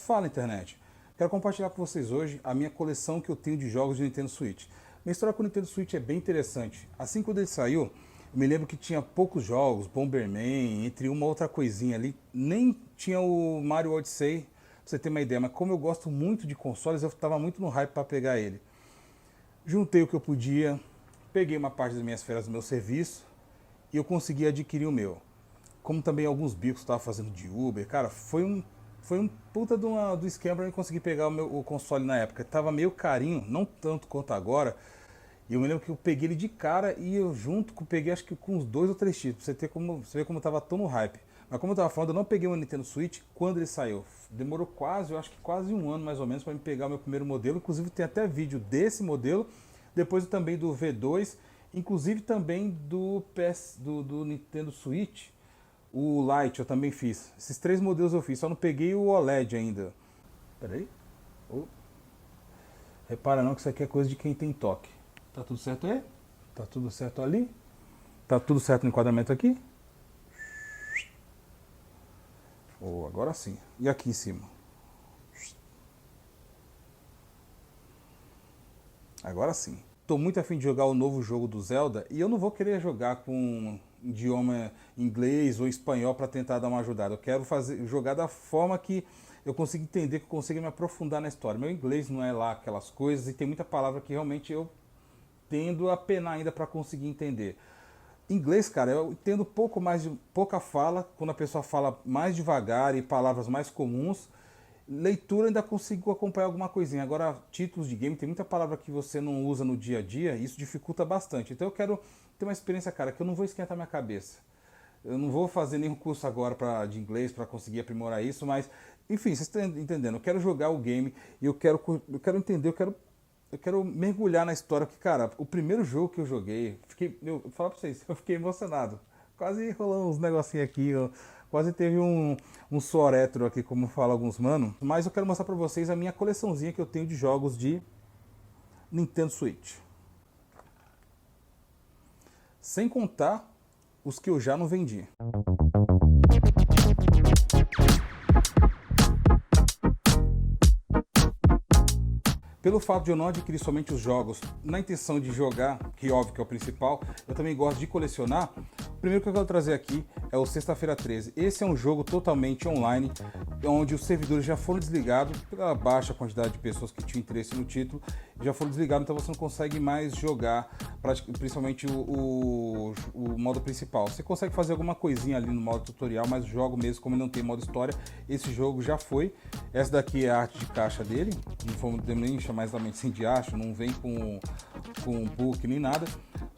Fala, internet! Quero compartilhar com vocês hoje a minha coleção que eu tenho de jogos de Nintendo Switch. Minha história com o Nintendo Switch é bem interessante. Assim, quando ele saiu, eu me lembro que tinha poucos jogos, Bomberman, entre uma outra coisinha ali. Nem tinha o Mario Odyssey, pra você ter uma ideia. Mas como eu gosto muito de consoles, eu estava muito no hype para pegar ele. Juntei o que eu podia, peguei uma parte das minhas férias do meu serviço e eu consegui adquirir o meu. Como também alguns bicos que eu estava fazendo de Uber, cara, foi um puta do esquema para eu conseguir pegar o console na época. Tava meio carinho, não tanto quanto agora. E eu me lembro que eu peguei ele de cara e eu peguei acho que com uns 2 ou 3 títulos, pra você ver como eu tava tão no hype. Mas como eu tava falando, eu não peguei o Nintendo Switch quando ele saiu. Demorou quase, eu acho que quase um ano mais ou menos para me pegar o meu primeiro modelo. Inclusive tem até vídeo desse modelo, depois também do V2, inclusive também do Nintendo Switch. O Lite eu também fiz. Esses 3 modelos eu fiz, só não peguei o OLED ainda. Pera aí. Oh. Repara não que isso aqui é coisa de quem tem toque. Tá tudo certo aí? Tá tudo certo ali? Tá tudo certo no enquadramento aqui? Oh, agora sim. E aqui em cima? Agora sim. Tô muito afim de jogar o novo jogo do Zelda e eu não vou querer jogar com idioma inglês ou espanhol para tentar dar uma ajudada. Eu quero jogar da forma que eu consigo entender, que eu consiga me aprofundar na história. Meu inglês não é lá aquelas coisas e tem muita palavra que realmente eu tendo a penar ainda para conseguir entender. Inglês, cara, eu entendo pouca fala, quando a pessoa fala mais devagar e palavras mais comuns. Leitura ainda consigo acompanhar alguma coisinha. Agora, títulos de game, tem muita palavra que você não usa no dia a dia e isso dificulta bastante. Então eu quero ter uma experiência, cara, que eu não vou esquentar minha cabeça. Eu não vou fazer nenhum curso agora de inglês para conseguir aprimorar isso, mas, enfim, vocês estão entendendo. Eu quero jogar o game e eu quero entender, eu quero mergulhar na história, porque, cara, o primeiro jogo que eu joguei, vou falar pra vocês, eu fiquei emocionado. Quase rolou uns negocinhos aqui, quase teve um sorétro aqui, como falam alguns mano. Mas eu quero mostrar pra vocês a minha coleçãozinha que eu tenho de jogos de Nintendo Switch. Sem contar os que eu já não vendi. Pelo fato de eu não adquirir somente os jogos na intenção de jogar, que óbvio que é o principal, eu também gosto de colecionar. O primeiro que eu quero trazer aqui é o Sexta-feira 13. Esse é um jogo totalmente online, onde os servidores já foram desligados pela baixa quantidade de pessoas que tinham interesse no título, já foram desligados, então você não consegue mais jogar, principalmente o modo principal. Você consegue fazer alguma coisinha ali no modo tutorial, mas o jogo mesmo, como ele não tem modo história, esse jogo já foi. Essa daqui é a arte de caixa dele, não vamos nem chamar exatamente assim de arte, não vem com book nem nada.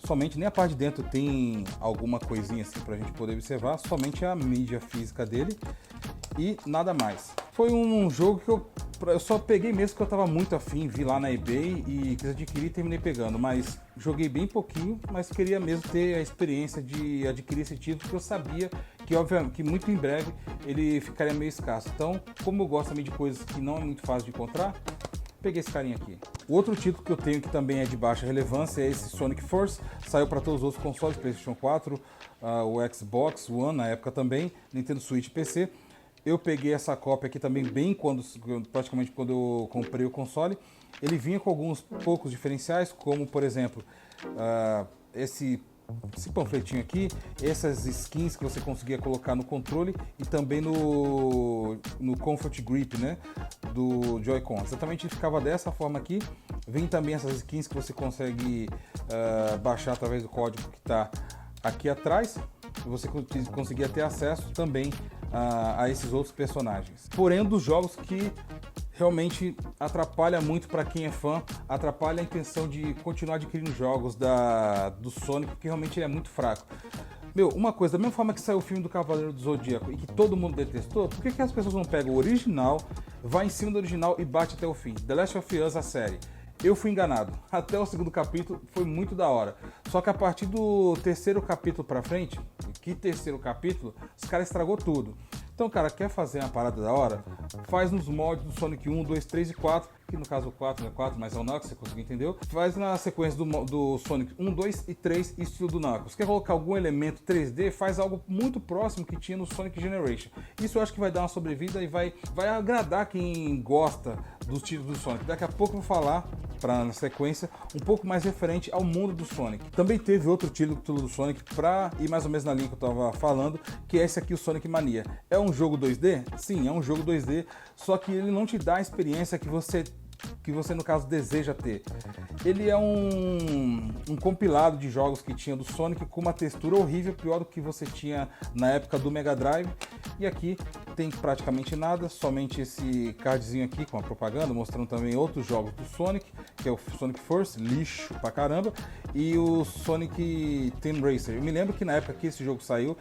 Somente, nem a parte de dentro tem alguma coisinha assim pra gente poder observar, somente a mídia física dele e nada mais. Foi um jogo que eu só peguei mesmo que eu tava muito afim, vi lá na eBay e quis adquirir e terminei pegando, mas joguei bem pouquinho, mas queria mesmo ter a experiência de adquirir esse título, porque eu sabia que, obviamente, que muito em breve ele ficaria meio escasso. Então, como eu gosto também de coisas que não é muito fácil de encontrar, peguei esse carinha aqui. O outro título que eu tenho que também é de baixa relevância é esse Sonic Force. Saiu para todos os outros consoles, PlayStation 4, o Xbox One na época também, Nintendo Switch e PC. Eu peguei essa cópia aqui também praticamente quando eu comprei o console. Ele vinha com alguns poucos diferenciais, como por exemplo, esse panfletinho aqui, essas skins que você conseguia colocar no controle e também no Comfort Grip, né, do Joy-Con. Exatamente ficava dessa forma aqui. Vem também essas skins que você consegue baixar através do código que está aqui atrás. Você conseguia ter acesso também a esses outros personagens. Porém, um dos jogos que realmente atrapalha muito para quem é fã, atrapalha a intenção de continuar adquirindo jogos do Sonic, porque realmente ele é muito fraco. Meu, uma coisa, da mesma forma que saiu o filme do Cavaleiro do Zodíaco e que todo mundo detestou, por que as pessoas não pegam o original, vai em cima do original e bate até o fim? The Last of Us, a série. Eu fui enganado. Até o segundo capítulo foi muito da hora. Só que a partir do terceiro capítulo pra frente, que terceiro capítulo, os caras estragou tudo. Então, cara, quer fazer uma parada da hora? Faz nos moldes do Sonic 1, 2, 3 e 4, que no caso o 4 não é 4, mas é o Knuckles, você conseguiu entender? Faz na sequência do Sonic 1, 2 e 3, estilo do Knuckles. Quer colocar algum elemento 3D? Faz algo muito próximo que tinha no Sonic Generation. Isso eu acho que vai dar uma sobrevida e vai agradar quem gosta dos títulos do Sonic. Daqui a pouco eu vou falar, na sequência, um pouco mais referente ao mundo do Sonic. Também teve outro título do Sonic pra ir mais ou menos na linha que eu tava falando, que é esse aqui, o Sonic Mania. É um jogo 2D? Sim, é um jogo 2D, só que ele não te dá a experiência que você no caso deseja ter. Ele é um compilado de jogos que tinha do Sonic com uma textura horrível, pior do que você tinha na época do Mega Drive. E aqui tem praticamente nada, somente esse cardzinho aqui com a propaganda, mostrando também outros jogos do Sonic, que é o Sonic Force, lixo pra caramba, e o Sonic Team Racer. Eu me lembro que na época que esse jogo saiu,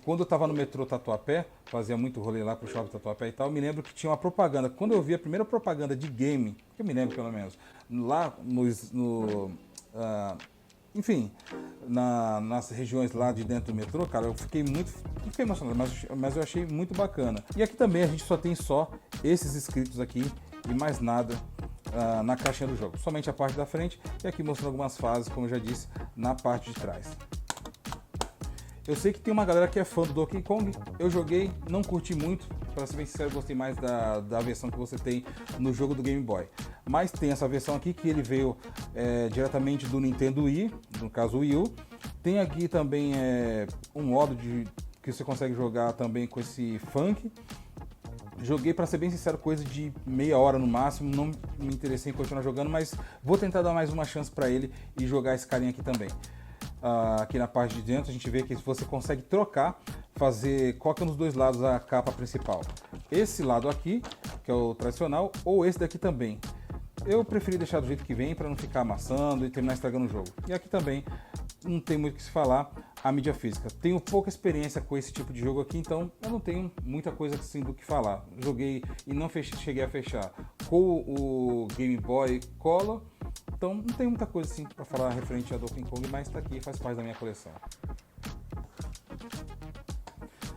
quando eu tava no metrô Tatuapé, fazia muito rolê lá pro shopping Tatuapé e tal, me lembro que tinha uma propaganda. Quando eu vi a primeira propaganda de game, que eu me lembro pelo menos, lá enfim, nas regiões lá de dentro do metrô, cara, eu fiquei emocionado, mas eu achei muito bacana. E aqui também a gente só tem esses inscritos aqui e mais nada na caixinha do jogo. Somente a parte da frente e aqui mostrando algumas fases, como eu já disse, na parte de trás. Eu sei que tem uma galera que é fã do Donkey Kong, eu joguei, não curti muito, para ser bem sincero, eu gostei mais da versão que você tem no jogo do Game Boy. Mas tem essa versão aqui que ele veio diretamente do Nintendo Wii, no caso o Wii U. Tem aqui também um modo que você consegue jogar também com esse funk. Joguei, para ser bem sincero, coisa de meia hora no máximo, não me interessei em continuar jogando, mas vou tentar dar mais uma chance para ele e jogar esse carinha aqui também. Aqui na parte de dentro a gente vê que você consegue trocar, coloca nos dois lados a capa principal. Esse lado aqui, que é o tradicional, ou esse daqui também. Eu preferi deixar do jeito que vem para não ficar amassando e terminar estragando o jogo. E aqui também não tem muito o que se falar, a mídia física. Tenho pouca experiência com esse tipo de jogo aqui, então eu não tenho muita coisa assim do que falar. Joguei e não cheguei a fechar com o Game Boy Color. Então não tem muita coisa assim para falar referente a Donkey Kong, mas está aqui, faz parte da minha coleção.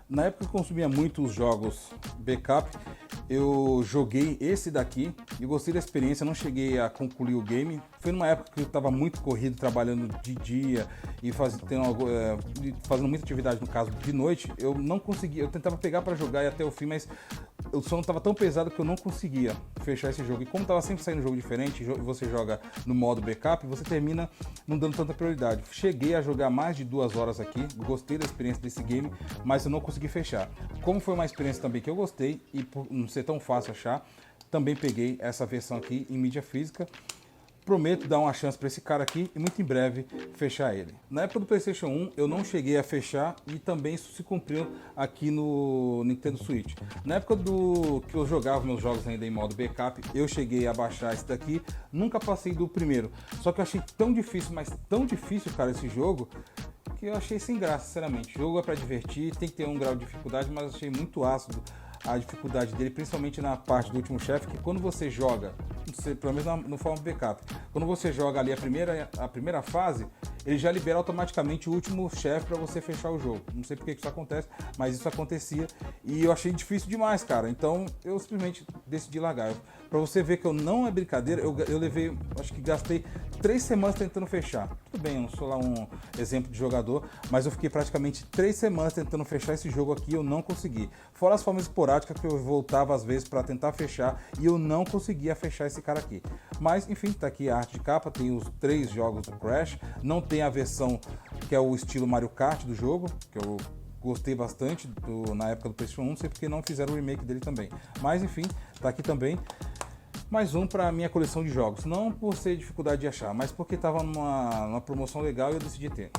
Na época eu consumia muito os jogos backup, eu joguei esse daqui e gostei da experiência, não cheguei a concluir o game. Foi numa época que eu estava muito corrido, trabalhando de dia e fazendo muita atividade, no caso de noite. Eu não conseguia, eu tentava pegar para jogar e até o fim, mas o sono estava tão pesado que eu não conseguia fechar esse jogo. E como estava sempre saindo um jogo diferente, você joga no modo backup, você termina não dando tanta prioridade. Cheguei a jogar mais de 2 horas aqui, gostei da experiência desse game, mas eu não consegui fechar. Como foi uma experiência também que eu gostei e por não ser tão fácil achar, também peguei essa versão aqui em mídia física. Prometo dar uma chance para esse cara aqui e muito em breve fechar ele. Na época do PlayStation 1 eu não cheguei a fechar e também isso se cumpriu aqui no Nintendo Switch. Na época que eu jogava meus jogos ainda em modo backup, eu cheguei a baixar esse daqui, nunca passei do primeiro. Só que eu achei tão difícil, mas tão difícil, cara, esse jogo, que eu achei sem graça, sinceramente. O jogo é para divertir, tem que ter um grau de dificuldade, mas eu achei muito ácido a dificuldade dele, principalmente na parte do último chefe, que quando você joga, pelo menos no forma backup, quando você joga ali a primeira fase, ele já libera automaticamente o último chefe para você fechar o jogo. Não sei porque que isso acontece, mas isso acontecia e eu achei difícil demais, cara. Então eu simplesmente decidi largar. Para você ver que eu não é brincadeira, eu levei, acho que gastei 3 semanas tentando fechar. Tudo bem, eu não sou lá um exemplo de jogador, mas eu fiquei praticamente 3 semanas tentando fechar esse jogo aqui e eu não consegui. Fora as formas esporádicas que eu voltava às vezes para tentar fechar e eu não conseguia fechar esse cara aqui. Mas enfim, tá aqui a arte de capa, tem os 3 jogos do Crash, não tem a versão que é o estilo Mario Kart do jogo, que eu gostei bastante na época do PlayStation 1, não sei porque não fizeram o remake dele também. Mas enfim, tá aqui também. Mais um para minha coleção de jogos, não por ser dificuldade de achar, mas porque estava numa promoção legal e eu decidi ter.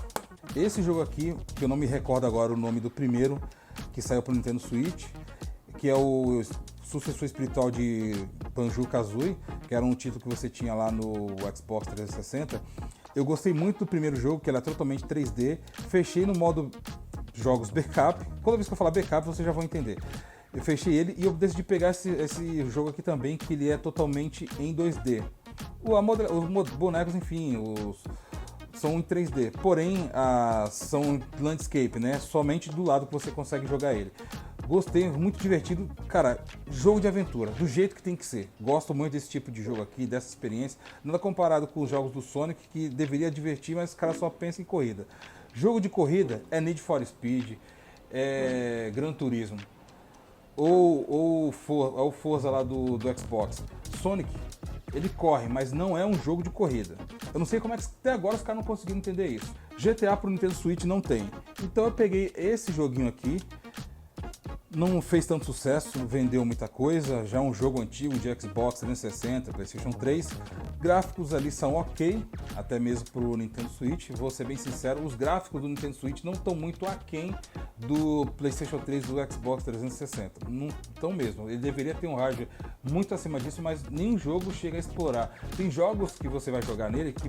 Esse jogo aqui, que eu não me recordo agora o nome do primeiro, que saiu para o Nintendo Switch, que é o sucessor espiritual de Banjo-Kazooie, que era um título que você tinha lá no Xbox 360. Eu gostei muito do primeiro jogo, que era totalmente 3D, fechei no modo jogos backup. Toda vez que eu falar backup, vocês já vão entender. Eu fechei ele e eu decidi pegar esse jogo aqui também, que ele é totalmente em 2D. Os bonecos, enfim, são em 3D, porém são landscape, né? Somente do lado que você consegue jogar ele. Gostei, muito divertido. Cara, jogo de aventura, do jeito que tem que ser. Gosto muito desse tipo de jogo aqui, dessa experiência. Nada comparado com os jogos do Sonic, que deveria divertir, mas os caras só pensam em corrida. Jogo de corrida é Need for Speed, é Gran Turismo, ou Forza lá do Xbox. Sonic, ele corre, mas não é um jogo de corrida. Eu não sei como é que até agora os caras não conseguiram entender isso. GTA pro Nintendo Switch não tem. Então eu peguei esse joguinho aqui, não fez tanto sucesso, vendeu muita coisa, já é um jogo antigo de Xbox 360, PlayStation 3. Gráficos ali são ok, até mesmo pro Nintendo Switch. Vou ser bem sincero, os gráficos do Nintendo Switch não estão muito aquém do PlayStation 3 do Xbox 360. Não estão mesmo, ele deveria ter um hardware muito acima disso, mas nenhum jogo chega a explorar. Tem jogos que você vai jogar nele que,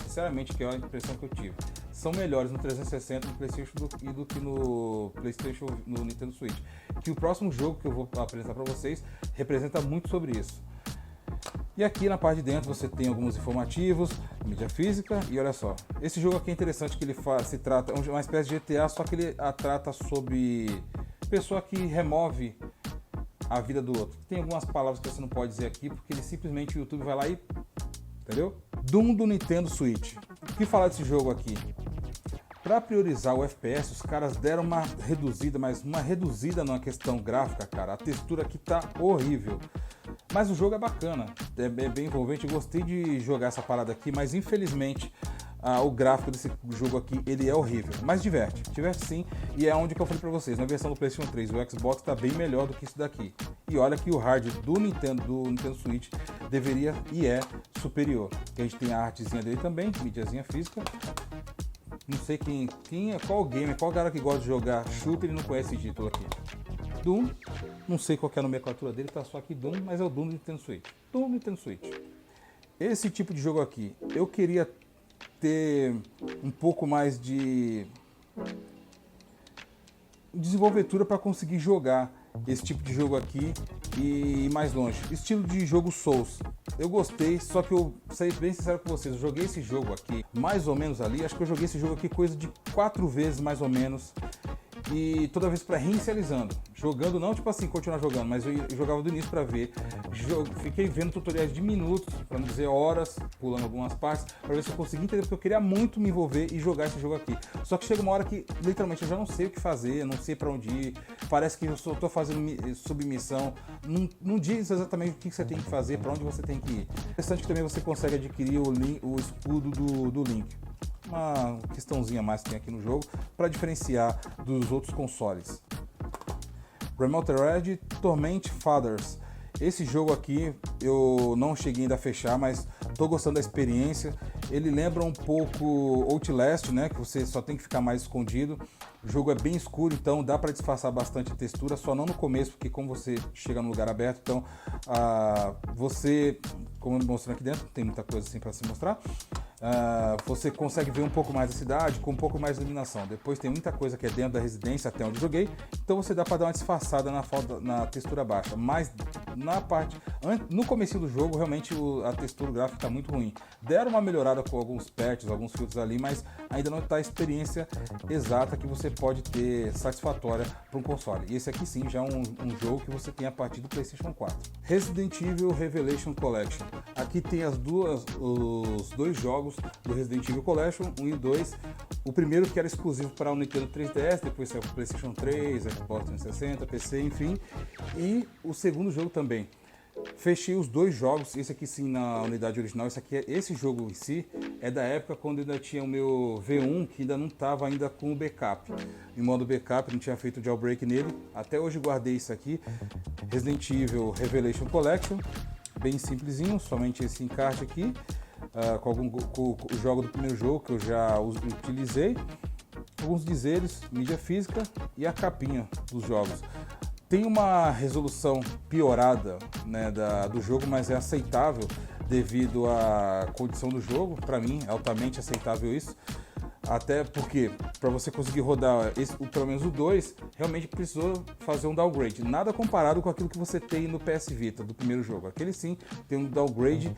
sinceramente, que é a impressão que eu tive, são melhores no 360 no PlayStation do que no PlayStation, no Nintendo Switch. Que o próximo jogo que eu vou apresentar para vocês representa muito sobre isso. E aqui na parte de dentro você tem alguns informativos, mídia física, e olha só, esse jogo aqui é interessante que ele se trata, é uma espécie de GTA, só que ele trata sobre pessoa que remove a vida do outro. Tem algumas palavras que você não pode dizer aqui, porque ele simplesmente o YouTube vai lá e... entendeu? Doom do Nintendo Switch. O que falar desse jogo aqui? Para priorizar o FPS, os caras deram uma reduzida, mas uma reduzida na questão gráfica, cara. A textura aqui tá horrível. Mas o jogo é bacana, é bem envolvente. Eu gostei de jogar essa parada aqui, mas infelizmente o gráfico desse jogo aqui, ele é horrível. Mas diverte sim. E é onde que eu falei para vocês, na versão do PlayStation 3, o Xbox tá bem melhor do que isso daqui. E olha que o hardware do Nintendo Switch deveria e é superior. A gente tem a artezinha dele também, mídiazinha física. Não sei qual gamer, qual cara que gosta de jogar shooter e não conhece esse título aqui. Doom, não sei qual que é a nomenclatura dele, tá só aqui Doom, mas é o Doom do Nintendo Switch. Doom do Nintendo Switch. Esse tipo de jogo aqui, eu queria ter um pouco mais de desenvoltura para conseguir jogar esse tipo de jogo aqui e ir mais longe. Estilo de jogo Souls. Eu gostei, só que eu saí bem sincero com vocês, eu joguei esse jogo aqui mais ou menos ali, acho que eu joguei esse jogo aqui coisa de 4 vezes mais ou menos, e toda vez para reinicializando, jogando não tipo assim, continuar jogando, mas eu jogava do início para ver, fiquei vendo tutoriais de minutos, para não dizer horas, pulando algumas partes, para ver se eu conseguia entender, porque eu queria muito me envolver e jogar esse jogo aqui. Só que chega uma hora que literalmente eu já não sei o que fazer, não sei para onde ir, parece que eu só tô fazendo submissão, não diz exatamente o que você tem que fazer, para onde você tem que ir. Interessante que também você consegue adquirir o escudo do Link. Uma questãozinha mais que tem aqui no jogo para diferenciar dos outros consoles. Remote Torment Fathers. Esse jogo aqui eu não cheguei ainda a fechar, mas estou gostando da experiência. Ele lembra um pouco Outlast, né? Que você só tem que ficar mais escondido. O jogo é bem escuro, então dá para disfarçar bastante a textura, só não no começo, porque como você chega no lugar aberto, então você, como mostrando aqui dentro, tem muita coisa assim para se mostrar. Você consegue ver um pouco mais da cidade com um pouco mais de iluminação. Depois tem muita coisa que é dentro da residência, até onde joguei, então você dá para dar uma disfarçada na textura baixa, mas no começo do jogo realmente a textura gráfica está muito ruim. Deram uma melhorada com alguns patches, alguns filtros ali, mas ainda não está a experiência exata que você pode ter satisfatória para um console. E esse aqui sim já é um jogo que você tem a partir do PlayStation 4. Resident Evil Revelation Collection. Aqui tem os dois jogos do Resident Evil Collection, 1 e 2. O primeiro que era exclusivo para o Nintendo 3DS, depois saiu para o PlayStation 3, Xbox 360, PC, enfim. E o segundo jogo também. Fechei os dois jogos, esse aqui sim na unidade original, esse jogo em si é da época quando ainda tinha o meu V1, que ainda não estava ainda com o backup. Em modo backup, não tinha feito jailbreak nele. Até hoje guardei isso aqui, Resident Evil Revelation Collection, bem simplesinho, somente esse encarte aqui, com o jogo do primeiro jogo que eu já utilizei, alguns dizeres, mídia física e a capinha dos jogos. Tem uma resolução piorada, né, do jogo, mas é aceitável devido à condição do jogo. Para mim é altamente aceitável isso. Até porque, para você conseguir rodar pelo menos o 2, realmente precisou fazer um downgrade. Nada comparado com aquilo que você tem no PS Vita, do primeiro jogo. Aquele sim tem um downgrade.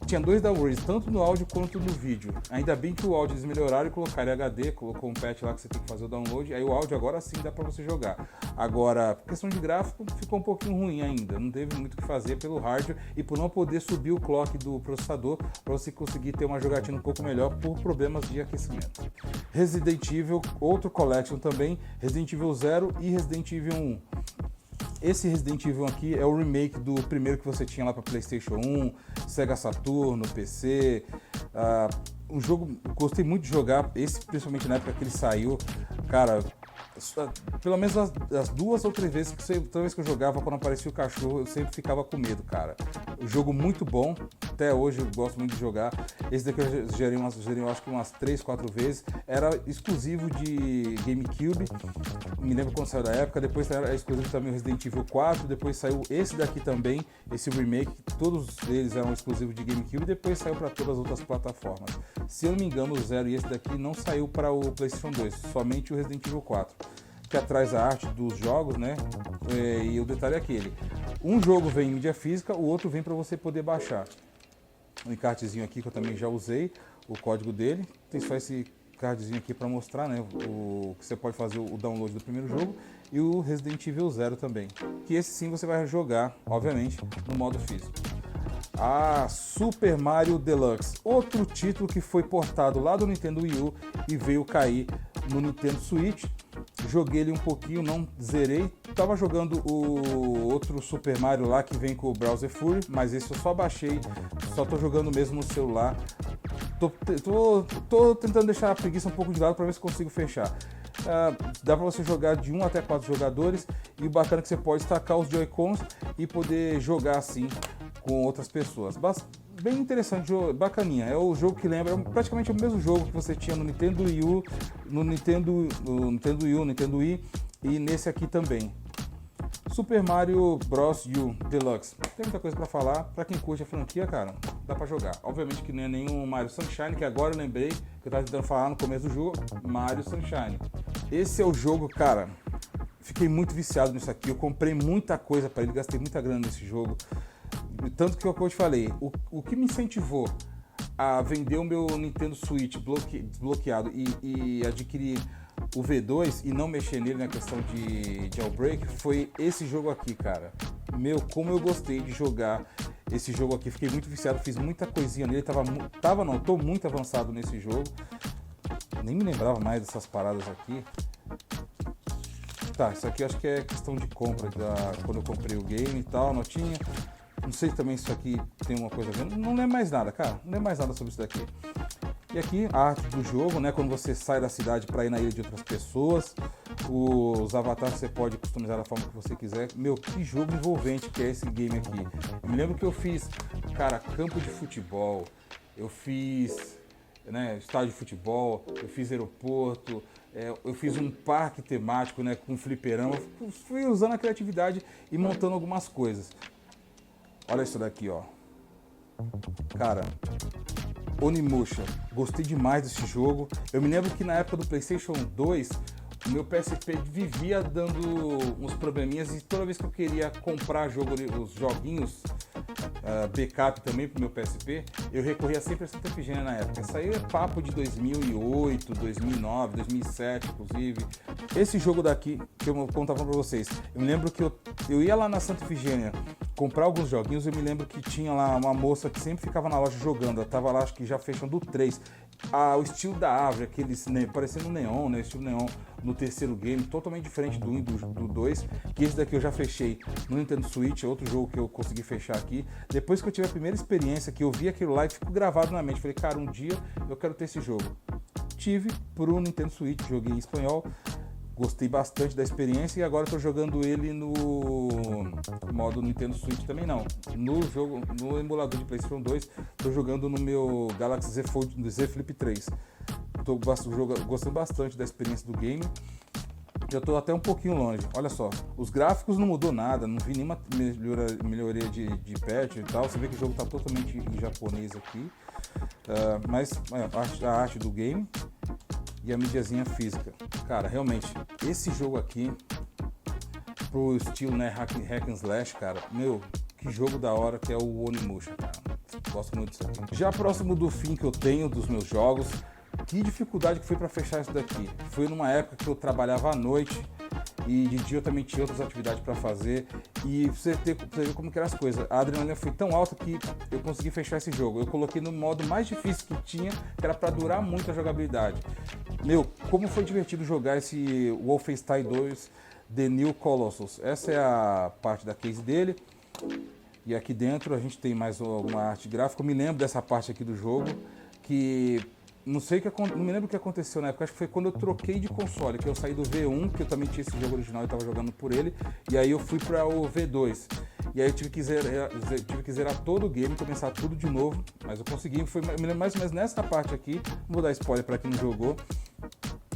Tinha 2 downgrades, tanto no áudio quanto no vídeo. Ainda bem que o áudio eles melhoraram e colocaram em HD, colocou um patch lá que você tem que fazer o download. Aí o áudio agora sim dá para você jogar. Agora, questão de gráfico, ficou um pouquinho ruim ainda. Não teve muito o que fazer pelo hardware e por não poder subir o clock do processador para você conseguir ter uma jogatina um pouco melhor por problemas de aquecimento. Resident Evil, outro collection também, Resident Evil 0 e Resident Evil 1. Esse Resident Evil aqui é o remake do primeiro que você tinha lá para PlayStation 1, Sega Saturno, PC. Um jogo, gostei muito de jogar, esse principalmente na época que ele saiu. Cara, pelo menos as 2 ou 3 vezes toda vez que eu jogava, quando aparecia o cachorro, eu sempre ficava com medo, cara. O jogo muito bom, até hoje eu gosto muito de jogar. Esse daqui eu gerei acho que umas 3, 4 vezes. Era exclusivo de GameCube, me lembro quando saiu da época. Depois era exclusivo também o Resident Evil 4, depois saiu esse daqui também, esse remake. Todos eles eram exclusivos de GameCube, depois saiu para todas as outras plataformas. Se eu não me engano, o 0 e esse daqui não saiu para o PlayStation 2, somente o Resident Evil 4. Que atrás a arte dos jogos, né? E o detalhe é aquele: um jogo vem em mídia física, o outro vem para você poder baixar. Um encartezinho aqui que eu também já usei, o código dele. Tem só esse cardzinho aqui para mostrar, né? O que você pode fazer o download do primeiro jogo e o Resident Evil 0 também. Que esse sim você vai jogar, obviamente, no modo físico. Super Mario Deluxe, outro título que foi portado lá do Nintendo Wii U e veio cair no Nintendo Switch. Joguei ele um pouquinho, não zerei. Tava jogando o outro Super Mario lá que vem com o Bowser Fury, mas esse eu só baixei, só tô jogando mesmo no celular. Tô tentando deixar a preguiça um pouco de lado para ver se consigo fechar. Dá para você jogar de 1 até 4 jogadores e o bacana é que você pode destacar os Joy-Cons e poder jogar assim com outras pessoas. Bem interessante, bacaninha. É o jogo que lembra praticamente o mesmo jogo que você tinha no Nintendo Wii U, no Nintendo Wii e nesse aqui também. Super Mario Bros. U Deluxe. Tem muita coisa pra falar. Pra quem curte a franquia, cara, dá pra jogar. Obviamente que não é nenhum Mario Sunshine, que agora eu lembrei que eu tava tentando falar no começo do jogo. Mario Sunshine. Esse é o jogo, cara. Fiquei muito viciado nisso aqui. Eu comprei muita coisa pra ele, gastei muita grana nesse jogo. Tanto que, como eu te falei, o que me incentivou a vender o meu Nintendo Switch desbloqueado e adquirir o V2 e não mexer nele na questão de jailbreak foi esse jogo aqui, cara. Meu, como eu gostei de jogar esse jogo aqui, fiquei muito viciado, fiz muita coisinha nele, tô muito avançado nesse jogo. Nem me lembrava mais dessas paradas aqui. Tá, isso aqui eu acho que é questão de compra, quando eu comprei o game e tal, notinha. Não sei também se isso aqui tem uma coisa a ver. Não lembro mais nada, cara. Não lembro mais nada sobre isso daqui. E aqui a arte do jogo, né? Quando você sai da cidade para ir na ilha de outras pessoas. Os avatares você pode customizar da forma que você quiser. Meu, que jogo envolvente que é esse game aqui. Eu me lembro que eu fiz, cara, campo de futebol. Eu fiz, né, estádio de futebol. Eu fiz aeroporto. Eu fiz um parque temático, né, com fliperama. Eu fui usando a criatividade e montando algumas coisas. Olha isso daqui, ó. Cara, Onimusha. Gostei demais desse jogo. Eu me lembro que na época do PlayStation 2, o meu PSP vivia dando uns probleminhas e toda vez que eu queria comprar os joguinhos, backup também pro meu PSP, eu recorria sempre a Santa Efigênia na época. Isso aí é papo de 2008, 2009, 2007, inclusive. Esse jogo daqui, que eu contava pra vocês, eu me lembro que eu ia lá na Santa Efigênia comprar alguns joguinhos. Eu me lembro que tinha lá uma moça que sempre ficava na loja jogando. Ela tava lá, acho que já fechando o 3. O estilo da árvore, aqueles, né, parecendo neon, né? Estilo neon no terceiro game, totalmente diferente do 1 e do 2. Que esse daqui eu já fechei no Nintendo Switch, é outro jogo que eu consegui fechar aqui. Depois que eu tive a primeira experiência, que eu vi aquilo lá e ficou gravado na mente. Falei, cara, um dia eu quero ter esse jogo. Tive pro Nintendo Switch, joguei em espanhol. Gostei bastante da experiência e agora estou jogando ele no modo Nintendo Switch também não. No emulador de PlayStation 2, estou jogando no meu Galaxy Z Flip 3. Estou gostando bastante da experiência do game. Já estou até um pouquinho longe. Olha só, os gráficos não mudou nada, não vi nenhuma melhoria de patch e tal. Você vê que o jogo está totalmente em japonês aqui. Mas a arte do game. e a mídiazinha física. Cara, realmente, esse jogo aqui, pro estilo, né, hack and slash, cara, meu, que jogo da hora que é o Onimusha, cara. Gosto muito disso aqui. Já próximo do fim que eu tenho dos meus jogos, que dificuldade que foi para fechar isso daqui. Foi numa época que eu trabalhava à noite e de dia eu também tinha outras atividades para fazer, e você ver como que eram as coisas. A adrenalina foi tão alta que eu consegui fechar esse jogo. Eu coloquei no modo mais difícil que tinha, que era para durar muito a jogabilidade. Meu, como foi divertido jogar esse Wolfenstein 2 The New Colossus. Essa é a parte da case dele. E aqui dentro a gente tem mais alguma arte gráfica. Eu me lembro dessa parte aqui do jogo, que não me lembro o que aconteceu na época, acho que foi quando eu troquei de console, que eu saí do V1, que eu também tinha esse jogo original e estava jogando por ele, e aí eu fui para o V2. E aí eu tive que zerar todo o game, começar tudo de novo, mas eu consegui. Me lembro mais ou menos nessa parte aqui, não vou dar spoiler para quem não jogou.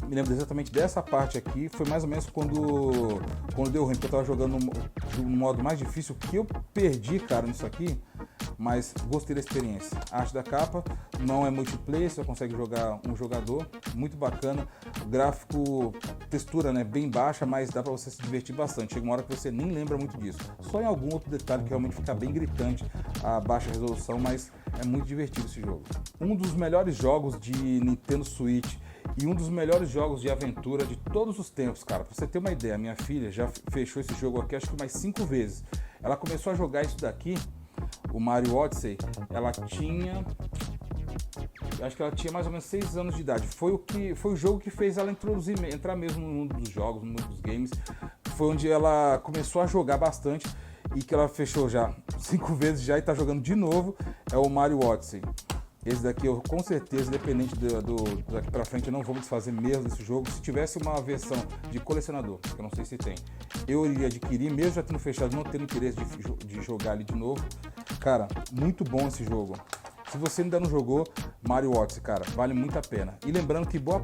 Me lembro exatamente dessa parte aqui, foi mais ou menos quando deu ruim, porque eu tava jogando no modo mais difícil, que eu perdi, cara, nisso aqui, mas gostei da experiência. A arte da capa não é multiplayer, você consegue jogar um jogador, muito bacana. O gráfico, textura, né, bem baixa, mas dá pra você se divertir bastante. Chega uma hora que você nem lembra muito disso. Só em algum outro detalhe que realmente fica bem gritante a baixa resolução, mas é muito divertido esse jogo. Um dos melhores jogos de Nintendo Switch e um dos melhores jogos de aventura de todos os tempos, cara. Pra você ter uma ideia, minha filha já fechou esse jogo aqui acho que mais 5 vezes. Ela começou a jogar isso daqui, o Mario Odyssey, acho que ela tinha mais ou menos 6 anos de idade. Foi o jogo que fez ela entrar mesmo no mundo dos jogos, no mundo dos games. Foi onde ela começou a jogar bastante e que ela fechou já 5 vezes já e tá jogando de novo, é o Mario Odyssey. Esse daqui eu com certeza, independente daqui pra frente, eu não vou me desfazer mesmo desse jogo. Se tivesse uma versão de colecionador, que eu não sei se tem, eu iria adquirir, mesmo já tendo fechado, não tendo interesse de jogar ali de novo. Cara, muito bom esse jogo. Se você ainda não jogou Mario Odyssey, cara, vale muito a pena. E lembrando que boa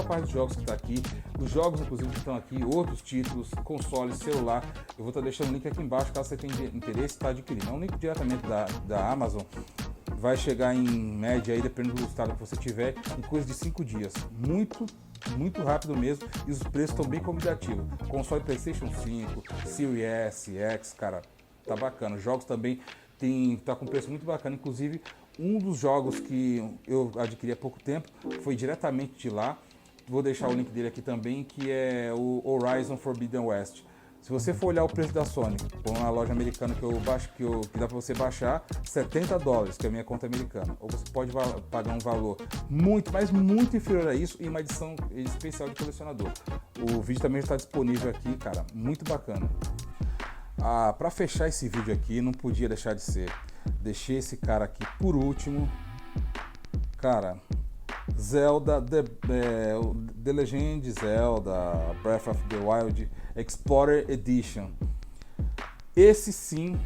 parte dos jogos que está aqui, os jogos inclusive que estão aqui, outros títulos, consoles, celular, eu vou estar deixando o link aqui embaixo caso você tenha interesse em adquirir. Não é um link diretamente da Amazon. Vai chegar em média aí, dependendo do estado que você tiver, em coisa de 5 dias. Muito rápido mesmo, e os preços estão bem convidativos. Console PlayStation 5, Series S, X, cara, tá bacana. Os jogos também tá com preço muito bacana. Inclusive, um dos jogos que eu adquiri há pouco tempo foi diretamente de lá. Vou deixar o link dele aqui também, que é o Horizon Forbidden West. Se você for olhar o preço da Sony, por uma loja americana que dá para você baixar, $70, que é a minha conta americana. Ou você pode pagar um valor muito, mas muito inferior a isso, e uma edição especial de colecionador. O vídeo também está disponível aqui, cara, muito bacana. Para fechar esse vídeo aqui, não podia deixar de ser. Deixei esse cara aqui por último. Cara, Zelda, The Legend Zelda, Breath of the Wild, Explorer Edition. Esse sim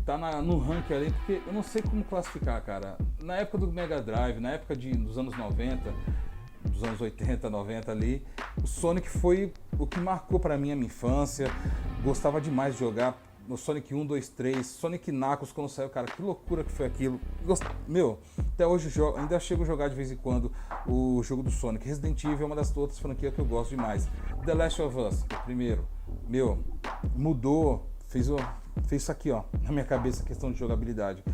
tá no ranking ali, porque eu não sei como classificar, cara. Na época do Mega Drive, na época dos anos 90, dos anos 80, 90 ali, o Sonic foi o que marcou pra mim a minha infância. Gostava demais de jogar no Sonic 1, 2, 3, Sonic Knuckles quando saiu, cara, que loucura que foi aquilo. Meu, até hoje ainda chego a jogar de vez em quando o jogo do Sonic. Resident Evil é uma das outras franquias que eu gosto demais. The Last of Us, o primeiro, meu, mudou, fez isso aqui, ó, na minha cabeça, a questão de jogabilidade.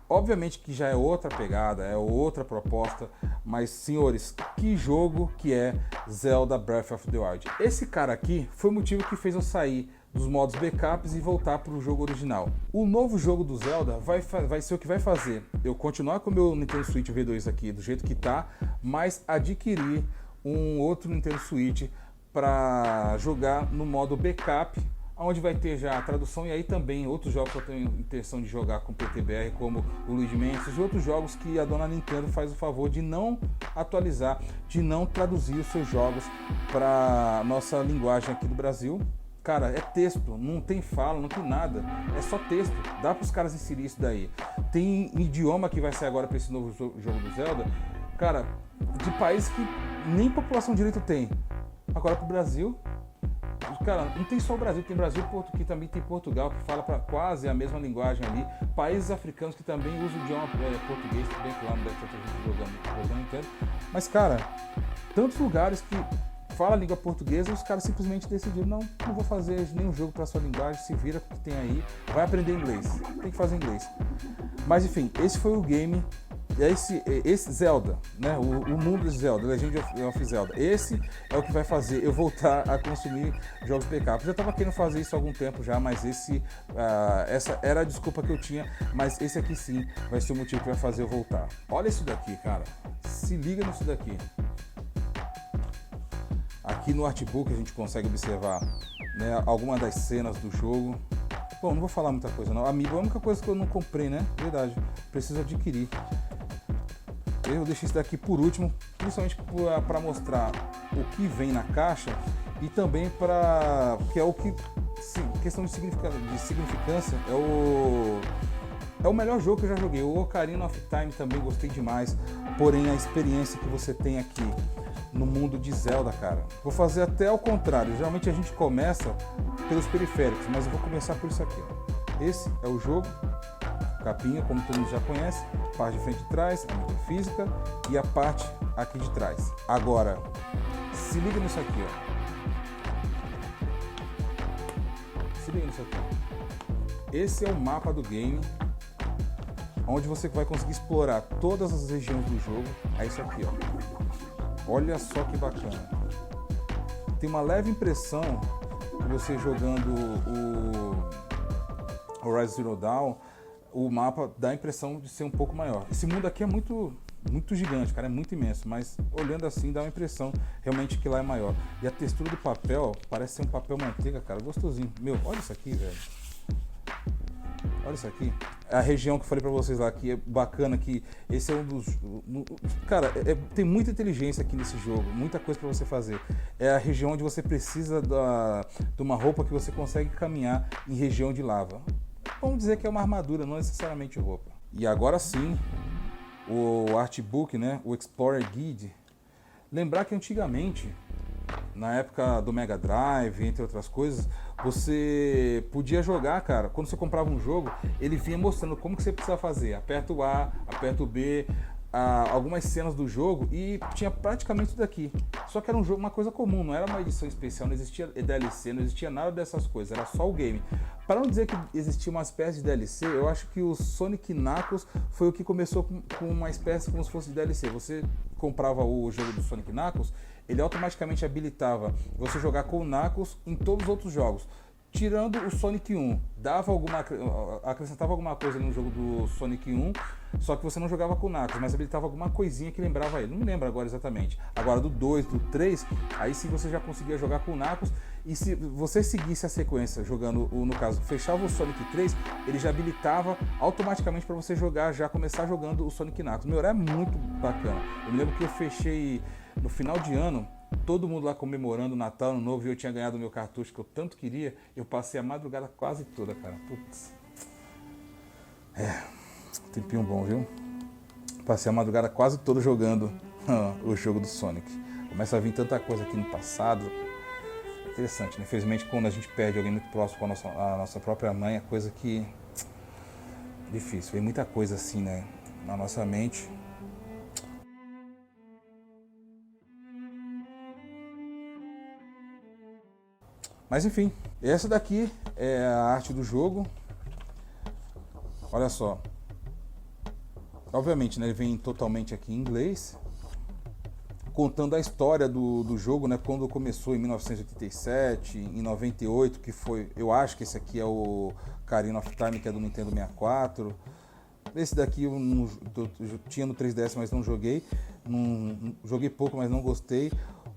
Obviamente que já é outra pegada, é outra proposta, mas, senhores, que jogo que é Zelda Breath of the Wild. Esse cara aqui foi o motivo que fez eu sair dos modos backups e voltar para o jogo original. O novo jogo do Zelda vai ser o que vai fazer eu continuar com o meu Nintendo Switch V2 aqui do jeito que tá, mas adquirir um outro Nintendo Switch para jogar no modo backup, onde vai ter já a tradução, e aí também outros jogos que eu tenho intenção de jogar com PTBR, como o Luigi Mansion e outros jogos que a dona Nintendo faz o favor de não atualizar, de não traduzir os seus jogos para nossa linguagem aqui do Brasil. Cara, é texto, não tem fala, não tem nada, é só texto. Dá para os caras inserir isso daí. Tem idioma que vai sair agora para esse novo jogo do Zelda, cara, de países que nem população direito tem. Agora pro Brasil, cara, não tem só o Brasil, tem Brasil que também tem Portugal, que fala quase a mesma linguagem ali. Países africanos que também usam o idioma português, bem que lá não deve ter tanta gente jogando entendo. Mas, cara, tantos lugares que fala a língua portuguesa, os caras simplesmente decidiram, não vou fazer nenhum jogo para sua linguagem, se vira com o que tem aí, vai aprender inglês, tem que fazer inglês. Mas enfim, esse foi o game, esse Zelda, né, o mundo de Zelda, Legend of Zelda, esse é o que vai fazer eu voltar a consumir jogos PK. Eu já estava querendo fazer isso há algum tempo já, mas essa era a desculpa que eu tinha, mas esse aqui sim vai ser o motivo que vai fazer eu voltar. Olha isso daqui, cara, se liga nisso daqui. Aqui no artbook a gente consegue observar, né, algumas das cenas do jogo. Bom, não vou falar muita coisa não. Amiibo é a única coisa que eu não comprei, né? Verdade, preciso adquirir. Eu deixei isso daqui por último, principalmente para mostrar o que vem na caixa e também para que é o que, sim, questão de significância, é o melhor jogo que eu já joguei. O Ocarina of Time também gostei demais, porém a experiência que você tem aqui no mundo de Zelda, cara. Vou fazer até ao contrário. Geralmente a gente começa pelos periféricos, mas eu vou começar por isso aqui. Ó. Esse é o jogo, capinha, como todo mundo já conhece, parte de frente e trás, a microfísica e a parte aqui de trás. Agora, se liga nisso aqui, ó. Se liga nisso aqui. Esse é o mapa do game, onde você vai conseguir explorar todas as regiões do jogo. É isso aqui, ó. Olha só que bacana. Tem uma leve impressão que você jogando o Horizon Zero Dawn, o mapa dá a impressão de ser um pouco maior. Esse mundo aqui é muito gigante, cara, é muito imenso, mas olhando assim dá uma impressão realmente que lá é maior. E a textura do papel parece ser um papel manteiga, cara, gostosinho. Meu, olha isso aqui, velho. Olha isso aqui. A região que eu falei pra vocês lá, que é bacana, que esse é um dos... Cara, tem muita inteligência aqui nesse jogo, muita coisa pra você fazer. É a região onde você precisa de uma roupa que você consegue caminhar em região de lava. Vamos dizer que é uma armadura, não necessariamente roupa. E agora sim, o artbook, né, o Explorer Guide. Lembrar que antigamente, na época do Mega Drive, entre outras coisas, você podia jogar, cara, quando você comprava um jogo, ele vinha mostrando como que você precisa fazer. Aperta o A, aperta o B, algumas cenas do jogo e tinha praticamente tudo aqui. Só que era um jogo, uma coisa comum, não era uma edição especial, não existia DLC, não existia nada dessas coisas, era só o game. Para não dizer que existia uma espécie de DLC, eu acho que o Sonic Knuckles foi o que começou com uma espécie como se fosse de DLC. Você comprava o jogo do Sonic Knuckles, ele automaticamente habilitava você jogar com o Knuckles em todos os outros jogos, tirando o Sonic 1. Acrescentava alguma coisa no jogo do Sonic 1, só que você não jogava com o Knuckles, mas habilitava alguma coisinha que lembrava ele. Não me lembro agora exatamente. Agora do 2, do 3, aí sim você já conseguia jogar com o Knuckles. E se você seguisse a sequência jogando, no caso, fechava o Sonic 3, ele já habilitava automaticamente para você jogar, já começar jogando o Sonic Knuckles. Meu, era muito bacana. Eu me lembro que eu fechei no final de ano, todo mundo lá comemorando o Natal, Ano Novo, e eu tinha ganhado o meu cartucho que eu tanto queria. Eu passei a madrugada quase toda, cara. Putz. Tempinho bom, viu? Passei a madrugada quase toda jogando o jogo do Sonic. Começa a vir tanta coisa aqui no passado. Interessante, né? Infelizmente, quando a gente perde alguém muito próximo com a nossa própria mãe, é coisa que... difícil. Vem muita coisa assim, né? Na nossa mente. Mas enfim, essa daqui é a arte do jogo. Olha só. Obviamente, né, ele vem totalmente aqui em inglês, contando a história do jogo, né, quando começou em 1987, em 98, que foi, eu acho que esse aqui é o Ocarina of Time, que é do Nintendo 64. Esse daqui eu tinha no 3DS, mas não joguei. Joguei pouco, mas não gostei.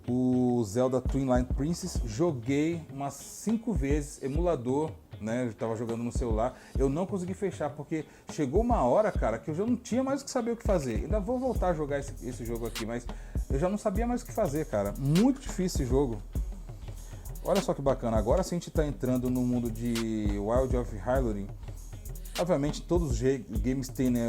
O Zelda Twilight Princess, joguei umas 5 vezes, emulador, né? Eu tava jogando no celular, eu não consegui fechar, porque chegou uma hora, cara, que eu já não tinha mais o que saber o que fazer. Ainda vou voltar a jogar esse jogo aqui, mas eu já não sabia mais o que fazer, cara. Muito difícil esse jogo. Olha só que bacana, agora sim a gente tá entrando no mundo de Wild of Hyrule. Obviamente todos os games têm, né,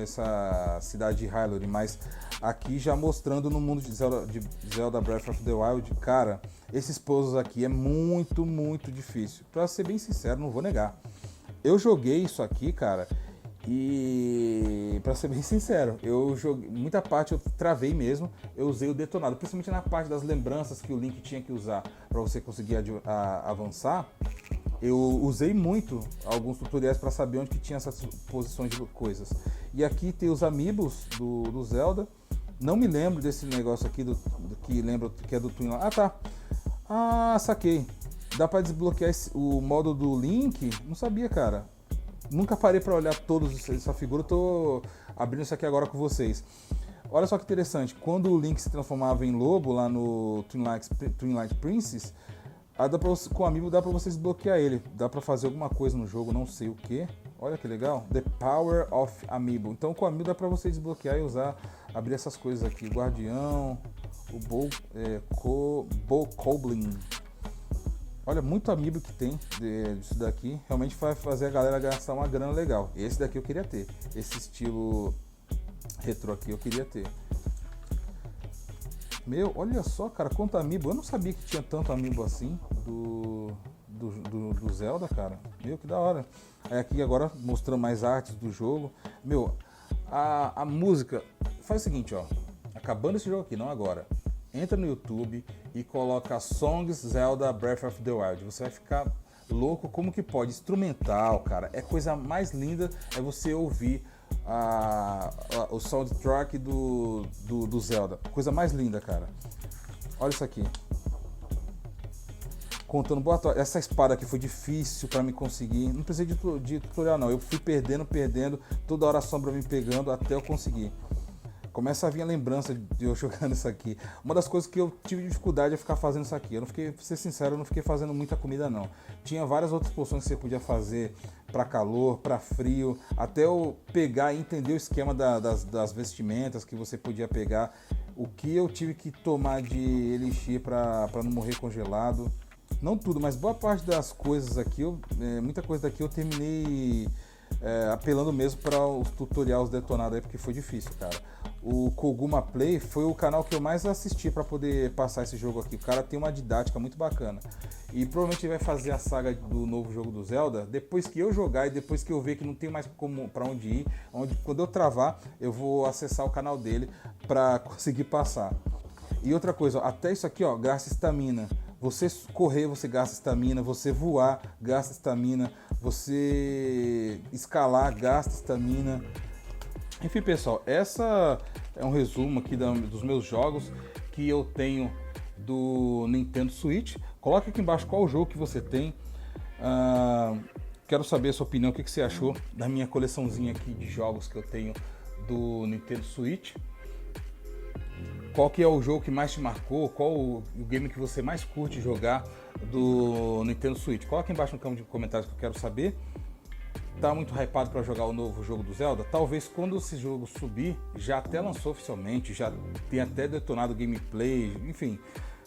essa cidade de Hyrule, mas aqui já mostrando no mundo de Zelda Breath of the Wild, cara, esses puzzles aqui é muito, muito difícil. Pra ser bem sincero, não vou negar. Eu joguei isso aqui, cara, e pra ser bem sincero, eu joguei muita parte, eu travei mesmo. Eu usei o detonado, principalmente na parte das lembranças que o Link tinha que usar para você conseguir avançar. Eu usei muito alguns tutoriais para saber onde que tinha essas posições de coisas. E aqui tem os amiibos do Zelda. Não me lembro desse negócio aqui que lembra que é do Twin Light. Ah, tá. Ah, saquei. Dá para desbloquear o modo do Link? Não sabia, cara. Nunca parei para olhar todos essa figura. Eu tô abrindo isso aqui agora com vocês. Olha só que interessante. Quando o Link se transformava em lobo lá no Twin Light Princess, com o amiibo dá pra você desbloquear ele. Dá pra fazer alguma coisa no jogo, não sei o que. Olha que legal. The Power of Amiibo. Então com o amiibo dá pra você desbloquear e usar, abrir essas coisas aqui. Guardião, o Bokoblin. Olha, muito amiibo que tem disso daqui. Realmente vai fazer a galera gastar uma grana legal. Esse daqui eu queria ter. Esse estilo retrô aqui eu queria ter. Meu, olha só, cara, quanto amiibo. Eu não sabia que tinha tanto amiibo assim do Zelda, cara. Meu, que da hora. Aí aqui agora mostrando mais artes do jogo. Meu, a música. Faz o seguinte, ó. Acabando esse jogo aqui, não agora. Entra no YouTube e coloca Songs Zelda Breath of the Wild. Você vai ficar louco. Como que pode? Instrumental, cara. É coisa mais linda é você ouvir o soundtrack do Zelda. Coisa mais linda, cara. Olha isso aqui. Contando boa tarde. Essa espada aqui foi difícil pra me conseguir. Não precisei de tutorial, não. Eu fui perdendo. Toda hora a sombra me pegando até eu conseguir. Começa a vir a lembrança de eu jogando isso aqui. Uma das coisas que eu tive dificuldade é ficar fazendo isso aqui. Eu não fiquei, pra ser sincero, eu não fiquei fazendo muita comida, não. Tinha várias outras poções que você podia fazer para calor, para frio, até eu pegar e entender o esquema das vestimentas que você podia pegar. O que eu tive que tomar de elixir para não morrer congelado. Não tudo, mas boa parte das coisas aqui, muita coisa daqui eu terminei apelando mesmo para os tutoriais detonados aí, porque foi difícil, cara. O Koguma Play foi o canal que eu mais assisti para poder passar esse jogo aqui. O cara tem uma didática muito bacana. E provavelmente ele vai fazer a saga do novo jogo do Zelda depois que eu jogar e depois que eu ver que não tem mais para onde ir. Quando eu travar, eu vou acessar o canal dele para conseguir passar. E outra coisa, ó, até isso aqui, ó, gasta estamina. Você correr, você gasta estamina. Você voar, gasta estamina. Você escalar, gasta estamina. Enfim, pessoal, essa é um resumo aqui dos meus jogos que eu tenho do Nintendo Switch. Coloque aqui embaixo qual jogo que você tem. Quero saber a sua opinião, o que você achou da minha coleçãozinha aqui de jogos que eu tenho do Nintendo Switch. Qual que é o jogo que mais te marcou? Qual o game que você mais curte jogar do Nintendo Switch? Coloque embaixo no campo de comentários que eu quero saber. Tá muito hypado para jogar o novo jogo do Zelda? Talvez quando esse jogo subir, já até lançou oficialmente, já tem até detonado gameplay, enfim.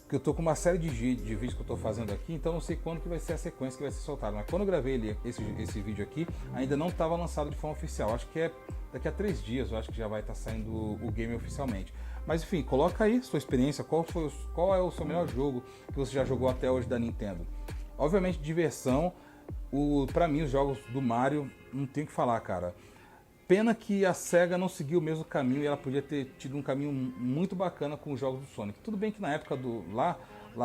Que eu tô com uma série de vídeos que eu tô fazendo aqui, então não sei quando que vai ser a sequência que vai ser soltada. Mas quando eu gravei esse vídeo aqui, ainda não estava lançado de forma oficial. Acho que é daqui a 3 dias, eu acho que já vai estar saindo o game oficialmente. Mas enfim, coloca aí sua experiência, qual é o seu melhor jogo que você já jogou até hoje da Nintendo. Obviamente diversão, pra mim os jogos do Mario, não tem o que falar, cara. Pena que a SEGA não seguiu o mesmo caminho e ela podia ter tido um caminho muito bacana com os jogos do Sonic. Tudo bem que na época lá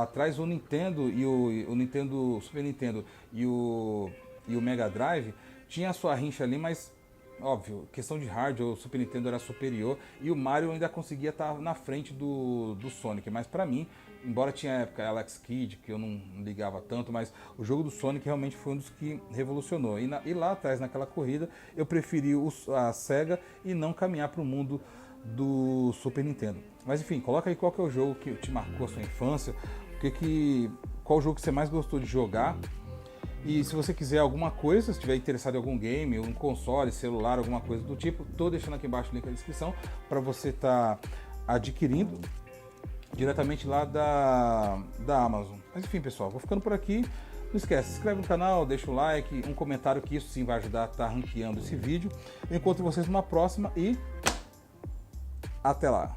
atrás o Nintendo e o Nintendo, Super Nintendo e o Mega Drive tinha a sua rincha ali, mas óbvio, questão de hardware, o Super Nintendo era superior e o Mario ainda conseguia estar na frente do Sonic, mas pra mim, embora tinha a época Alex Kidd, que eu não ligava tanto, mas o jogo do Sonic realmente foi um dos que revolucionou. E lá atrás, naquela corrida, eu preferi a SEGA e não caminhar para o mundo do Super Nintendo. Mas enfim, coloca aí qual que é o jogo que te marcou a sua infância, qual jogo que você mais gostou de jogar. E se você quiser alguma coisa, se estiver interessado em algum game, um console, celular, alguma coisa do tipo, tô deixando aqui embaixo o link na descrição para você estar adquirindo diretamente lá da Amazon. Mas enfim, pessoal, vou ficando por aqui. Não esquece, se inscreve no canal, deixa o like, um comentário que isso sim vai ajudar a estar ranqueando esse vídeo. Eu encontro vocês numa próxima e até lá!